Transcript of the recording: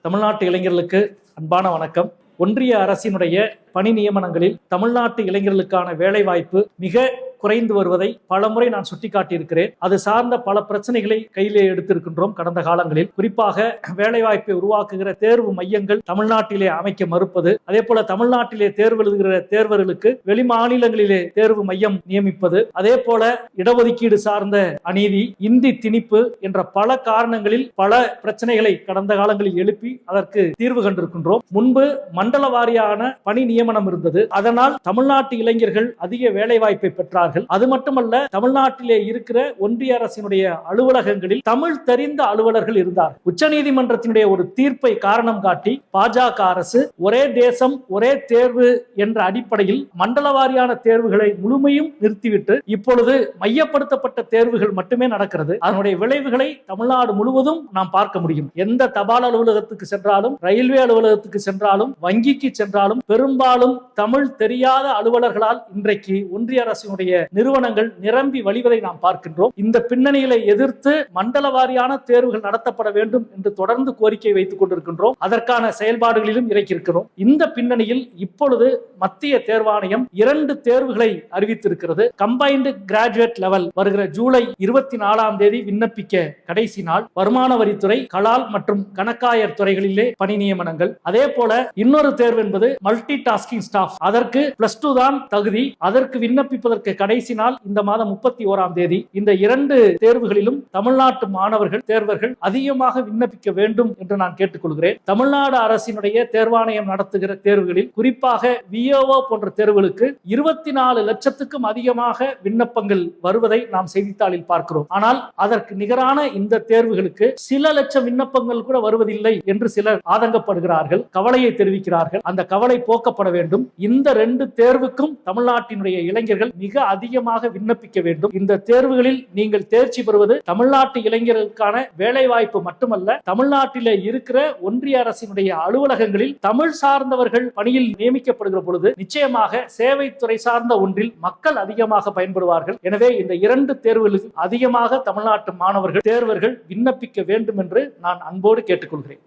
தமிழ்நாட்டு இளைஞர்களுக்கு அன்பான வணக்கம். ஒன்றிய அரசினுடைய பணி நியமனங்களில் தமிழ்நாட்டு இளைஞர்களுக்கான வேலை வாய்ப்பு மிக குறைந்து வருவதை பலமுறை நான் சுட்டிக்காட்டியிருக்கிறேன். அது சார்ந்த பல பிரச்சனைகளை கையிலே எடுத்திருக்கின்றோம் கடந்த காலங்களில். குறிப்பாக வேலைவாய்ப்பை உருவாக்குகிற தேர்வு மையங்கள் தமிழ்நாட்டிலே அமைக்க மறுப்பது, அதே போல தமிழ்நாட்டிலே தேர்வு எழுதுகிற தேர்வர்களுக்கு வெளி மாநிலங்களிலே தேர்வு மையம் நியமிப்பது, அதே போல இடஒதுக்கீடு சார்ந்த அநீதி, இந்தி திணிப்பு என்ற பல காரணங்களில் பல பிரச்சனைகளை கடந்த காலங்களில் எழுப்பி அதற்கு தீர்வு கண்டிருக்கின்றோம். முன்பு மண்டல வாரியான பணி நியமனம் இருந்தது. அதனால் தமிழ்நாட்டு இளைஞர்கள் அதிக வேலை வாய்ப்பை பெற்றார்கள். அது மட்டுமல்ல, தமிழ்நாட்டிலே இருக்கிற ஒன்றிய அரசினுடைய அலுவலகங்களில் தமிழ் தெரிந்த அலுவலர்கள் இருந்தார். உச்சநீதிமன்றத்தினுடைய ஒரு தீர்ப்பை காரணம் காட்டி பாஜக அரசு ஒரே தேசம் ஒரே தேர்வு என்ற அடிப்படையில் மண்டல வாரியான தேர்வுகளை முழுமையும் நிறுத்திவிட்டு இப்பொழுது மையப்படுத்தப்பட்ட தேர்வுகள் மட்டுமே நடக்கிறது. அதனுடைய விளைவுகளை தமிழ்நாடு முழுவதும் நாம் பார்க்க முடியும். எந்த தபால் அலுவலகத்துக்கு சென்றாலும், ரயில்வே அலுவலகத்துக்கு சென்றாலும், வங்கிக்கு சென்றாலும் பெரும்பாலும் தமிழ் தெரியாத அலுவலர்களால் இன்றைக்கு ஒன்றிய அரசினுடைய நிறுவனங்கள் நிரம்பி வழிவதை நாம் பார்க்கின்றோம். இந்த பின்னணிகளை எதிர்த்து மண்டல வாரியான தேர்வுகள் நடத்தப்பட வேண்டும் என்று தொடர்ந்து கோரிக்கை வைத்துக் கொண்டிருக்கின்றோம். அதற்கான செயல்பாடுகளிலும் இறக்கியிருக்கிறோம். இந்த பின்னணியில் இப்பொழுது மத்திய தேர்வாணையம் 2 தேர்வுகளை அறிவித்திருக்கிறது. கம்பைன்டு கிராஜுவேட் லெவல் வருகிற ஜூலை 24ஆம் தேதி விண்ணப்பிக்க கடைசி நாள். வருமான வரித்துறை, கலால் மற்றும் கணக்காயர் துறைகளிலே பணி நியமனங்கள். அதே போல இன்னொரு தேர்வு என்பது மல்டி டாஸ்கிங் ஸ்டாஃப். அதற்கு +2 தான் தகுதி. அதற்கு விண்ணப்பிப்பதற்கு கடைசி நாள் இந்த மாதம் 31ஆம் தேதி. இந்த 2 தேர்வுகளிலும் தமிழ்நாட்டு மாணவர்கள், தேர்வர்கள் அதிகமாக விண்ணப்பிக்க வேண்டும் என்று நான் கேட்டுக்கொள்கிறேன். தமிழ்நாடு அரசினுடைய தேர்வாணையம் நடத்துகிற தேர்வுகளில், குறிப்பாக விஓஓ போன்ற தேர்வுகளுக்கு 24 லட்சத்துக்கும் அதிகமாக விண்ணப்பங்கள் வருவதை நாம் செய்தித்தாளில் பார்க்கிறோம். ஆனால் அதற்கு நிகரான இந்த தேர்வுகளுக்கு சில லட்சம் விண்ணப்பங்கள் கூட வருவதில்லை என்று சிலர் ஆதங்கப்படுகிறார்கள், கவலையை தெரிவிக்கிறார்கள். அந்த கவலை போக்கப்பட வேண்டும். இந்த 2 தேர்வுக்கும் தமிழ்நாட்டினுடைய இளைஞர்கள் மிக அதிகமாக விண்ணப்பிக்க வேண்டும். இந்த தேர்வுகளில் நீங்கள் தேர்ச்சி பெறுவது தமிழ்நாட்டு இளைஞர்களுக்கான வேலை வாய்ப்பு மட்டுமல்ல, தமிழ்நாட்டிலே இருக்கிற ஒன்றிய அரசினுடைய அலுவலகங்களில் தமிழ் சார்ந்தவர்கள் பணியில் நியமிக்கப்படுகிற பொழுது நிச்சயமாக சேவைத்துறை சார்ந்த ஒன்றில் மக்கள் அதிகமாக பயன்படுவார்கள். எனவே இந்த 2 தேர்வுகளில் அதிகமாக தமிழ்நாட்டு மாணவர்கள், தேர்வர்கள் விண்ணப்பிக்க வேண்டும் என்று நான் அன்போடு கேட்டுக்கொள்கிறேன்.